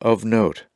Of note,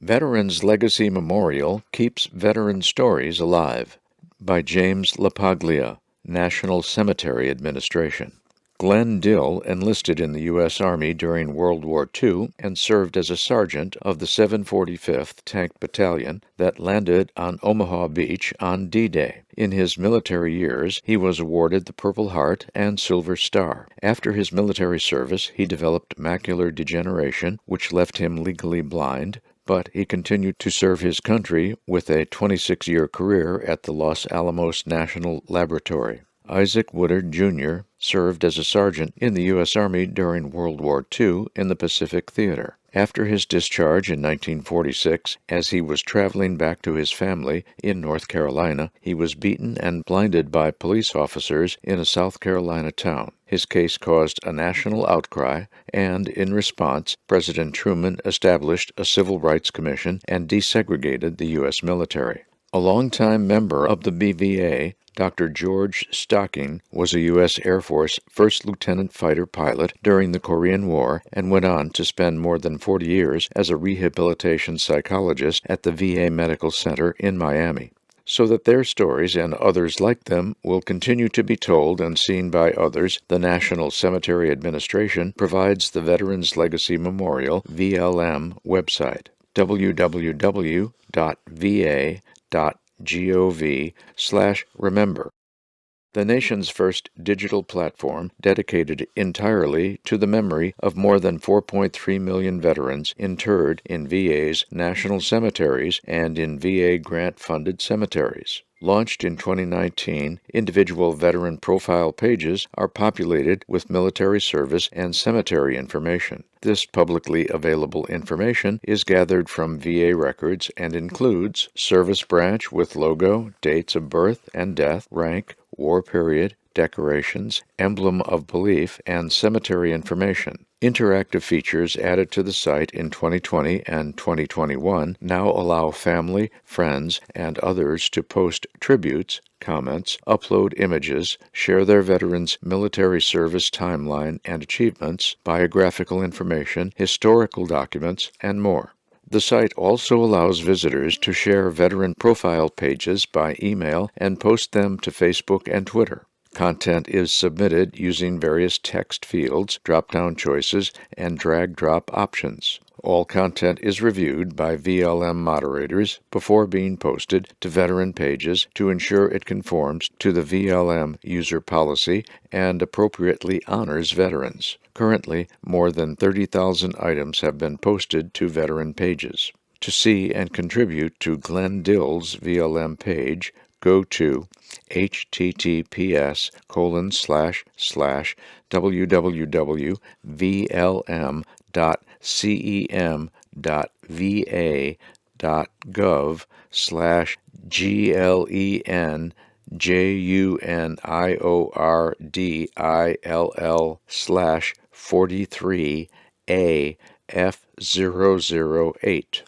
Veterans Legacy Memorial Keeps Veteran Stories Alive by James LaPaglia, National Cemetery Administration. Glenn Dill enlisted in the U.S. Army during World War II and served as a sergeant of the 745th Tank Battalion that landed on Omaha Beach on D-Day. In his military years, he was awarded the Purple Heart and Silver Star. After his military service, he developed macular degeneration, which left him legally blind, but he continued to serve his country with a 26-year career at the Los Alamos National Laboratory. Isaac Woodard, Jr. served as a sergeant in the U.S. Army during World War II in the Pacific Theater. After his discharge in 1946, as he was traveling back to his family in North Carolina, he was beaten and blinded by police officers in a South Carolina town. His case caused a national outcry, and in response, President Truman established a Civil Rights Commission and desegregated the U.S. military. A longtime member of the BVA, Dr. George Stocking was a U.S. Air Force first lieutenant fighter pilot during the Korean War and went on to spend more than 40 years as a rehabilitation psychologist at the VA Medical Center in Miami. So that their stories and others like them will continue to be told and seen by others, the National Cemetery Administration provides the Veterans Legacy Memorial VLM website, www.va.gov/remember, the nation's first digital platform dedicated entirely to the memory of more than 4.3 million veterans interred in VA's national cemeteries and in VA grant-funded cemeteries. Launched in 2019, individual veteran profile pages are populated with military service and cemetery information. This publicly available information is gathered from VA records and includes service branch with logo, dates of birth and death, rank, war period, decorations, emblem of belief, and cemetery information. Interactive features added to the site in 2020 and 2021 now allow family, friends, and others to post tributes, comments, upload images, share their veterans' military service timeline and achievements, biographical information, historical documents, and more. The site also allows visitors to share veteran profile pages by email and post them to Facebook and Twitter. Content is submitted using various text fields, drop-down choices, and drag-drop options. All content is reviewed by VLM moderators before being posted to veteran pages to ensure it conforms to the VLM user policy and appropriately honors veterans. Currently, more than 30,000 items have been posted to veteran pages. To see and contribute to Glenn Dill's VLM page, go to https://www.VLM.cem.va.gov/GLENJUNIORDILL/43AF008.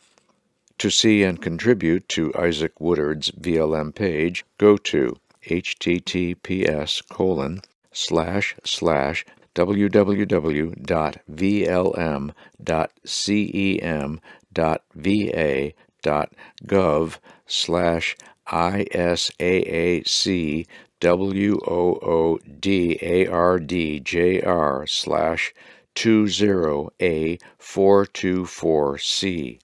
To see and contribute to Isaac Woodard's VLM page, go to https://www.VLM.CEM.VA.gov/ISAAC-WOODardJR/20AA424C.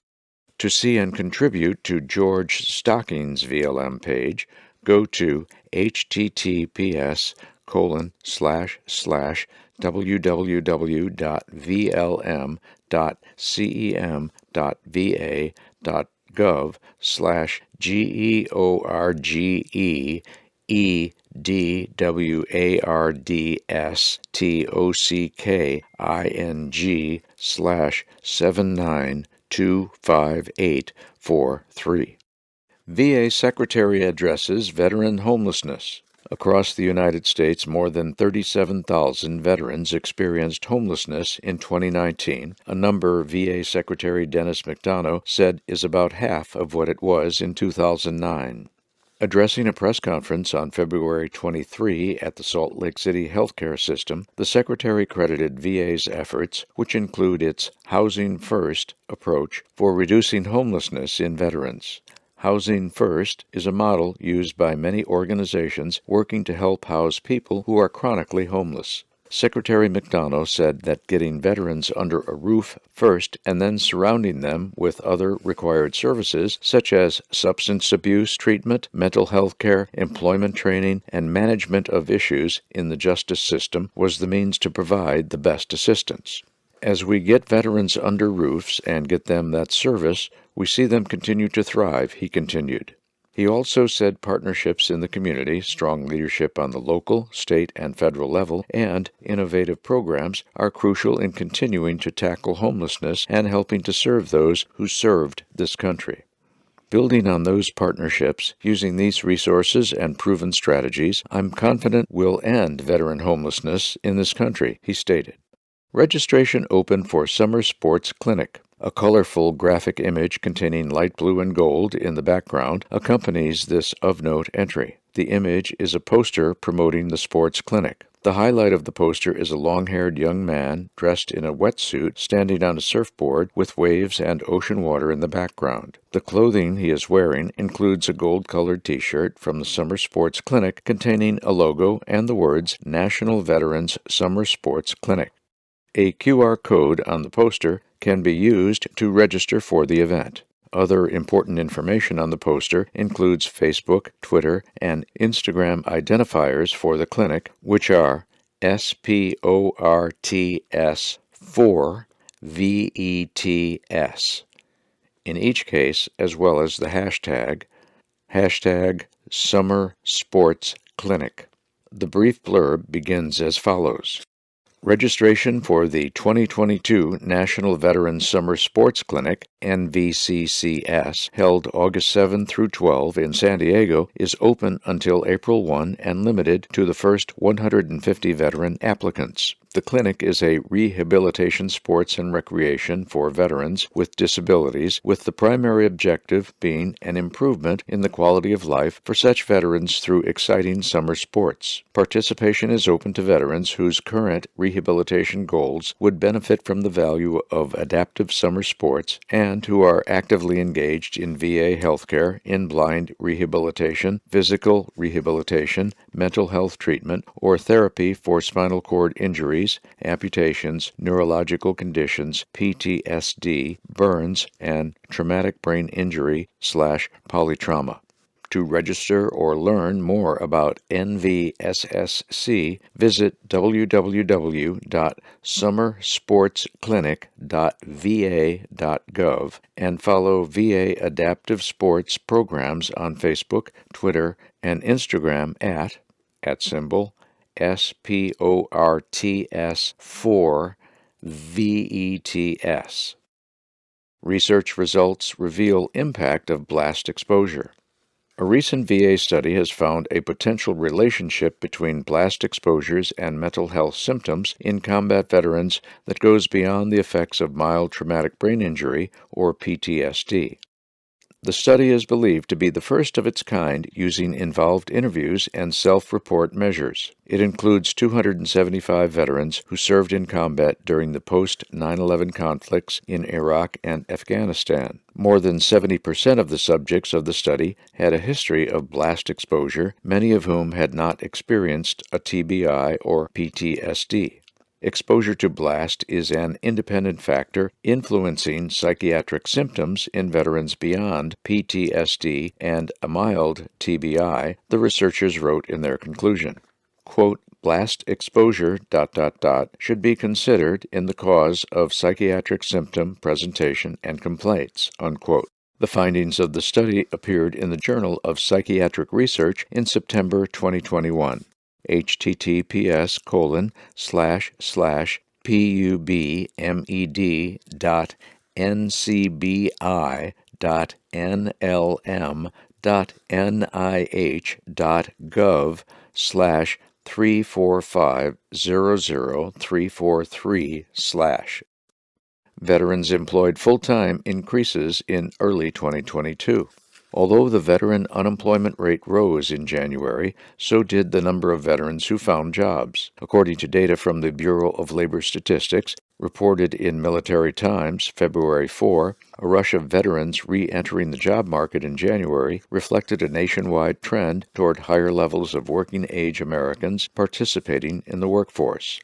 To see and contribute to George Stocking's VLM page, go to https://www.VLM.CEM.VA.gov/GEORGEEDWARDSTOCKING/25843. VA Secretary addresses veteran homelessness. Across the United States, more than 37,000 veterans experienced homelessness in 2019, a number VA Secretary Dennis McDonough said is about half of what it was in 2009. Addressing a press conference on February 23 at the Salt Lake City healthcare system, the Secretary credited VA's efforts, which include its Housing First approach for reducing homelessness in veterans. Housing First is a model used by many organizations working to help house people who are chronically homeless. Secretary McDonough said that getting veterans under a roof first and then surrounding them with other required services such as substance abuse treatment, mental health care, employment training, and management of issues in the justice system was the means to provide the best assistance. As we get veterans under roofs and get them that service, we see them continue to thrive, he continued. He also said partnerships in the community, strong leadership on the local, state, and federal level, and innovative programs are crucial in continuing to tackle homelessness and helping to serve those who served this country. Building on those partnerships, using these resources and proven strategies, I'm confident we'll end veteran homelessness in this country, he stated. Registration open for Summer Sports Clinic. A colorful graphic image containing light blue and gold in the background accompanies this of-note entry. The image is a poster promoting the sports clinic. The highlight of the poster is a long-haired young man dressed in a wetsuit standing on a surfboard with waves and ocean water in the background. The clothing he is wearing includes a gold-colored t-shirt from the Summer Sports Clinic containing a logo and the words National Veterans Summer Sports Clinic. A QR code on the poster can be used to register for the event. Other important information on the poster includes Facebook, Twitter, and Instagram identifiers for the clinic, which are SPORTS4VETS, in each case, as well as the hashtag Summer Sports Clinic. The brief blurb begins as follows. Registration for the 2022 National Veterans Summer Sports Clinic, NVCCS, held August 7 through 12 in San Diego, is open until April 1 and limited to the first 150 veteran applicants. The clinic is a rehabilitation sports and recreation for veterans with disabilities, with the primary objective being an improvement in the quality of life for such veterans through exciting summer sports. Participation is open to veterans whose current rehabilitation goals would benefit from the value of adaptive summer sports and who are actively engaged in VA healthcare, in-blind rehabilitation, physical rehabilitation, mental health treatment, or therapy for spinal cord injuries, amputations, neurological conditions, PTSD, burns, and traumatic brain injury/polytrauma. To register or learn more about NVSSC, visit www.summersportsclinic.va.gov and follow VA Adaptive Sports Programs on Facebook, Twitter, and Instagram at SPORTS4VETS. Research results reveal impact of blast exposure. A recent VA study has found a potential relationship between blast exposures and mental health symptoms in combat veterans that goes beyond the effects of mild traumatic brain injury, or PTSD. The study is believed to be the first of its kind using involved interviews and self-report measures. It includes 275 veterans who served in combat during the post-9/11 conflicts in Iraq and Afghanistan. More than 70% of the subjects of the study had a history of blast exposure, many of whom had not experienced a TBI or PTSD. Exposure to blast is an independent factor influencing psychiatric symptoms in veterans beyond PTSD and a mild TBI, the researchers wrote in their conclusion. Quote, blast exposure ... should be considered in the cause of psychiatric symptom presentation and complaints, unquote. The findings of the study appeared in the Journal of Psychiatric Research in September 2021. https://pubmed.nlm.nih.gov/345000343/ Veterans employed full-time increases in early 2022. Although the veteran unemployment rate rose in January, so did the number of veterans who found jobs. According to data from the Bureau of Labor Statistics, reported in Military Times, February 4, a rush of veterans re-entering the job market in January reflected a nationwide trend toward higher levels of working-age Americans participating in the workforce.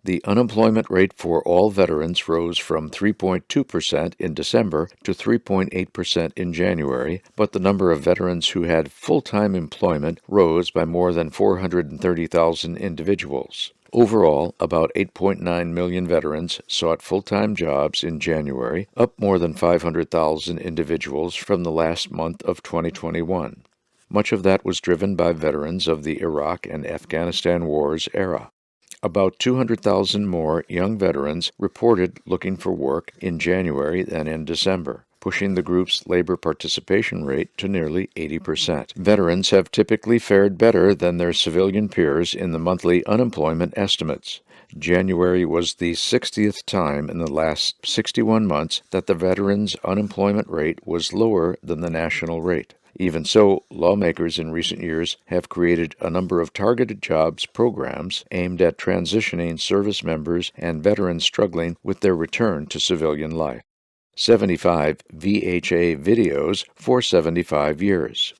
The unemployment rate for all veterans rose from 3.2% in December to 3.8% in January, but the number of veterans who had full-time employment rose by more than 430,000 individuals. Overall, about 8.9 million veterans sought full-time jobs in January, up more than 500,000 individuals from the last month of 2021. Much of that was driven by veterans of the Iraq and Afghanistan wars era. About 200,000 more young veterans reported looking for work in January than in December, pushing the group's labor participation rate to nearly 80%. Veterans have typically fared better than their civilian peers in the monthly unemployment estimates. January was the 60th time in the last 61 months that the veterans' unemployment rate was lower than the national rate. Even so, lawmakers in recent years have created a number of targeted jobs programs aimed at transitioning service members and veterans struggling with their return to civilian life. 75 VHA videos for 75 years.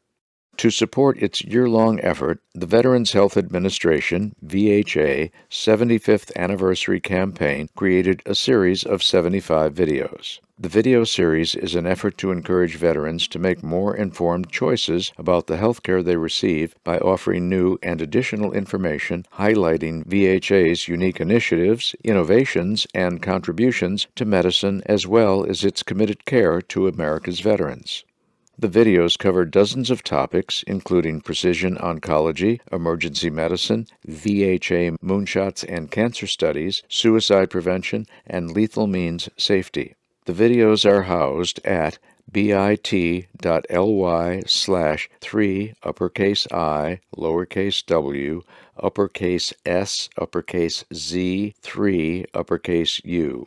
To support its year-long effort, the Veterans Health Administration, VHA, 75th Anniversary Campaign created a series of 75 videos. The video series is an effort to encourage veterans to make more informed choices about the health care they receive by offering new and additional information highlighting VHA's unique initiatives, innovations, and contributions to medicine as well as its committed care to America's veterans. The videos cover dozens of topics, including precision oncology, emergency medicine, VHA moonshots and cancer studies, suicide prevention, and lethal means safety. The videos are housed at bit.ly/3 uppercase I, lowercase w, uppercase S, uppercase Z, 3, uppercase U.